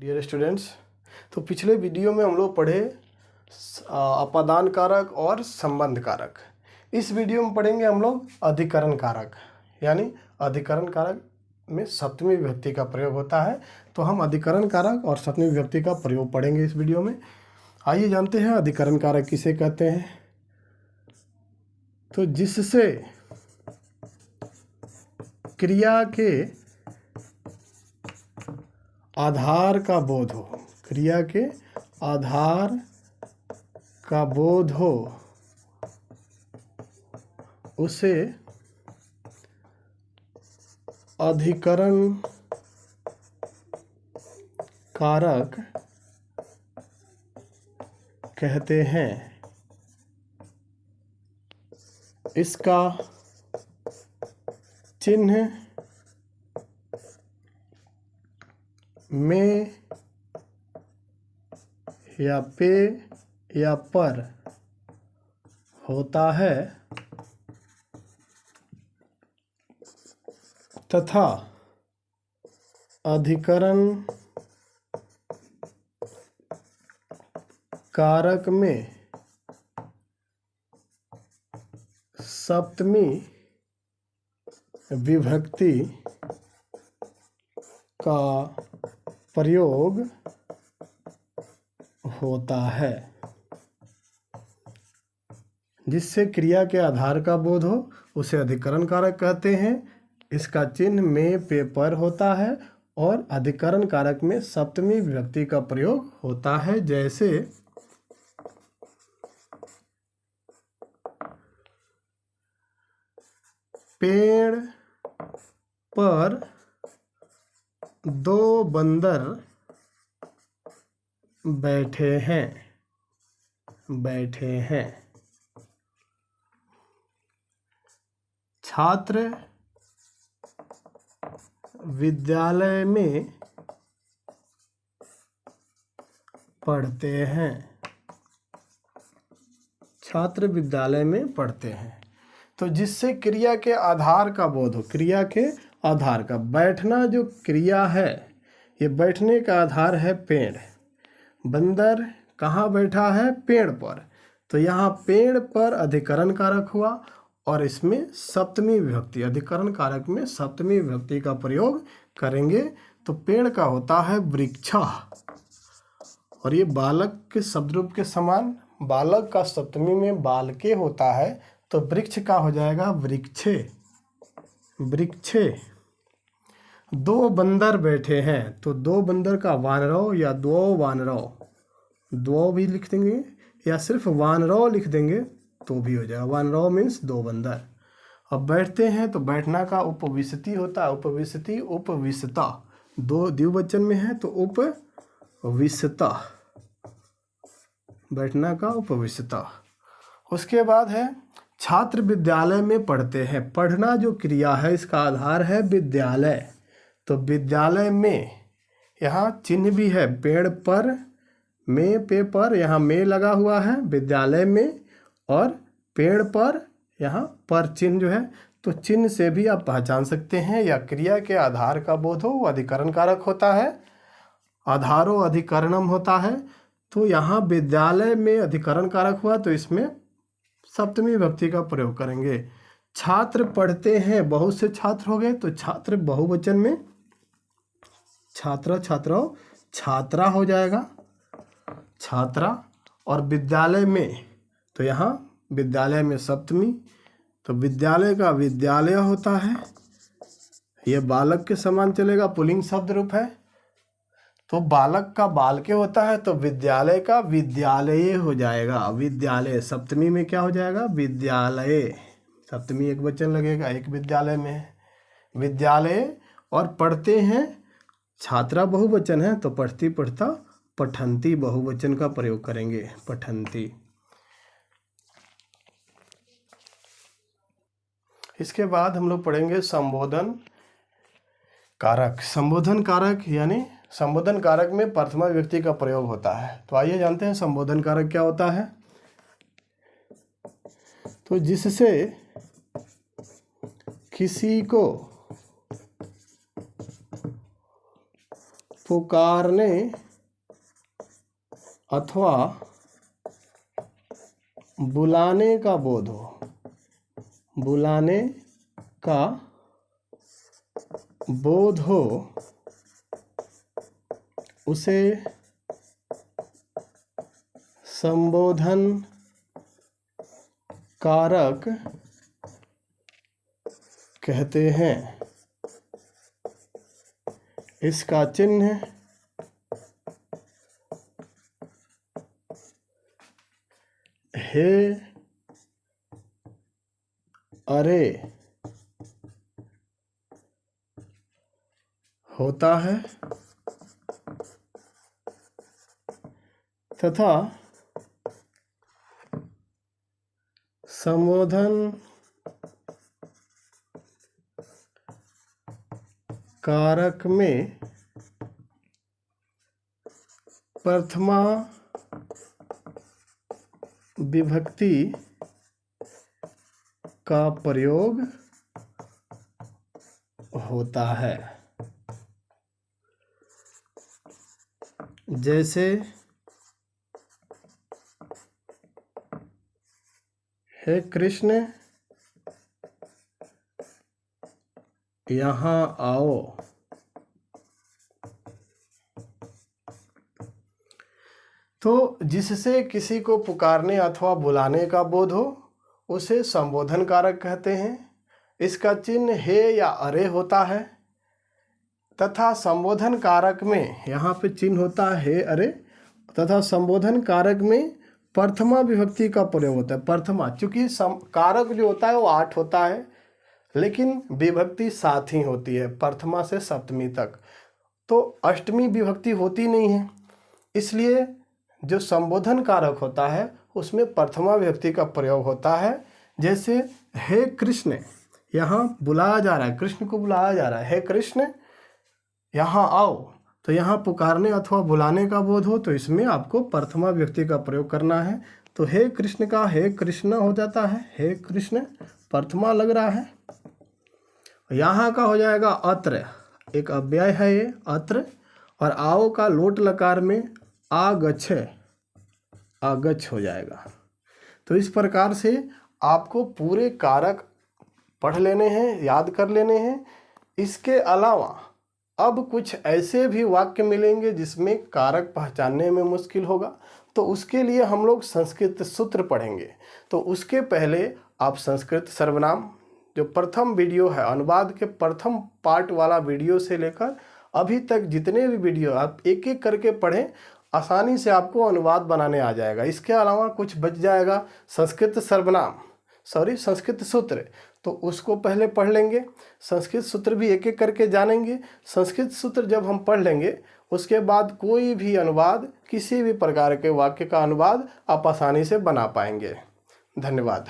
Dear students, तो पिछले video में हम लोग पढ़े अपादान कारक और संबंध कारक। इस वीडियो में पढ़ेंगे हम लोग अधिकरण कारक, यानी अधिकरण कारक में सप्तमी विभक्ति का प्रयोग होता है। तो हम अधिकरण कारक और सप्तमी विभक्ति का प्रयोग पढ़ेंगे इस वीडियो में। आइए जानते हैं अधिकरण कारक किसे कहते हैं। तो जिससे क्रिया के आधार का बोध हो, क्रिया के आधार का बोध हो, उसे अधिकरण कारक कहते हैं। इसका चिन्ह में या पे या पर होता है तथा अधिकरण कारक में सप्तमी विभक्ति का प्रयोग होता है। जिससे क्रिया के आधार का बोध हो उसे अधिकरण कारक कहते हैं। इसका चिन्ह में पे पर होता है और अधिकरण कारक में सप्तमी विभक्ति का प्रयोग होता है। जैसे पेड़ पर दो बंदर बैठे हैं। छात्र विद्यालय में पढ़ते हैं। छात्र विद्यालय में पढ़ते हैं। तो जिससे क्रिया के आधार का बोध हो, क्रिया के आधार का, बैठना जो क्रिया है, ये बैठने का आधार है पेड़। बंदर कहाँ बैठा है? पेड़ पर। तो यहाँ पेड़ पर अधिकरण कारक हुआ और इसमें सप्तमी विभक्ति, अधिकरण कारक में सप्तमी विभक्ति का प्रयोग करेंगे। तो पेड़ का होता है वृक्षा, और ये बालक के शब्दरूप के समान, बालक का सप्तमी में बालके होता है, तो वृक्ष का हो जाएगा वृक्षे, वृक्षे। दो बंदर बैठे हैं, तो दो बंदर का वानरौ या दो वानरौ, दो भी लिख देंगे या सिर्फ वानरौ लिख देंगे तो भी हो जाएगा। वानरौ मीन्स दो बंदर। अब बैठते हैं तो बैठना का उपविशति होता है, उपविशति उपविशता, दो द्विवचन में है तो उपविशता, बैठना का उपविशता। उसके बाद है छात्र विद्यालय में पढ़ते हैं। पढ़ना जो क्रिया है इसका आधार है विद्यालय। तो विद्यालय में यहाँ चिन्ह भी है, पेड़ पर में पे पर, यहाँ में लगा हुआ है विद्यालय में, और पेड़ पर यहाँ पर चिन्ह जो है, तो चिन्ह से भी आप पहचान सकते हैं या क्रिया के आधार का बोध हो, वो अधिकरण कारक होता है। आधारो अधिकरणम होता है। तो यहाँ विद्यालय में अधिकरण कारक हुआ, तो इसमें सप्तमी विभक्ति का प्रयोग करेंगे। छात्र पढ़ते हैं, बहुत से छात्र हो गए, तो छात्र बहुवचन में छात्र छात्राओं छात्रा हो जाएगा, छात्रा। और विद्यालय में, तो यहाँ विद्यालय में सप्तमी, तो विद्यालय का विद्यालय होता है, यह बालक के समान चलेगा, पुल्लिंग शब्द रूप है। तो बालक का बालके होता है, तो विद्यालय का विद्यालय हो जाएगा, विद्यालय। सप्तमी में क्या हो जाएगा? विद्यालय। सप्तमी एक वचन लगेगा, एक विद्यालय में है, विद्यालय। और पढ़ते हैं, छात्रा बहुवचन है, तो पढ़ती पढ़ता पठंती बहुवचन का प्रयोग करेंगे, पठंती। इसके बाद हम लोग पढ़ेंगे संबोधन कारक। संबोधन कारक यानी संबोधन कारक में प्रथमा विभक्ति का प्रयोग होता है। तो आइए जानते हैं संबोधन कारक क्या होता है। तो जिससे किसी को पुकारने अथवा बुलाने का बोध हो, बुलाने का बोध हो, उसे संबोधन कारक कहते हैं। इसका चिन्ह हे, अरे होता है तथा संबोधन कारक में प्रथमा विभक्ति का प्रयोग होता है। जैसे हे कृष्ण यहाँ आओ। तो जिससे किसी को पुकारने अथवा बुलाने का बोध हो उसे संबोधन कारक कहते हैं। इसका चिन्ह हे या अरे होता है तथा संबोधन कारक में यहाँ पे चिन्ह होता है हे अरे, तथा संबोधन कारक में प्रथमा विभक्ति का प्रयोग होता है। प्रथमा, चूँकि कारक जो होता है वो 8 होता है लेकिन विभक्ति 7 ही होती है, प्रथमा से सप्तमी तक, तो अष्टमी विभक्ति होती नहीं है। इसलिए जो संबोधन कारक होता है उसमें प्रथमा विभक्ति का प्रयोग होता है। जैसे हे कृष्ण, यहाँ बुलाया जा रहा है, कृष्ण को बुलाया जा रहा है, हे कृष्ण यहाँ आओ, तो यहाँ पुकारने अथवा बुलाने का बोध हो तो इसमें आपको प्रथमा विभक्ति का प्रयोग करना है। तो हे कृष्ण का हे कृष्ण हो जाता है, हे कृष्ण प्रथमा लग रहा है। यहाँ का हो जाएगा अत्र, एक अव्यय है ये अत्र, और आओ का लोट लकार में आगच्छ, आगच्छ हो जाएगा। तो इस प्रकार से आपको पूरे कारक पढ़ लेने हैं, याद कर लेने हैं। इसके अलावा अब कुछ ऐसे भी वाक्य मिलेंगे जिसमें कारक पहचानने में मुश्किल होगा, तो उसके लिए हम लोग संस्कृत सूत्र पढ़ेंगे। तो उसके पहले आप संस्कृत सर्वनाम जो प्रथम वीडियो है, अनुवाद के प्रथम पार्ट वाला वीडियो से लेकर अभी तक जितने भी वीडियो आप एक एक करके पढ़ें, आसानी से आपको अनुवाद बनाने आ जाएगा। इसके अलावा कुछ बच जाएगा संस्कृत सर्वनाम, संस्कृत सूत्र, तो उसको पहले पढ़ लेंगे। संस्कृत सूत्र भी एक एक करके जानेंगे। संस्कृत सूत्र जब हम पढ़ लेंगे उसके बाद कोई भी अनुवाद, किसी भी प्रकार के वाक्य का अनुवाद आप आसानी से बना पाएंगे। धन्यवाद।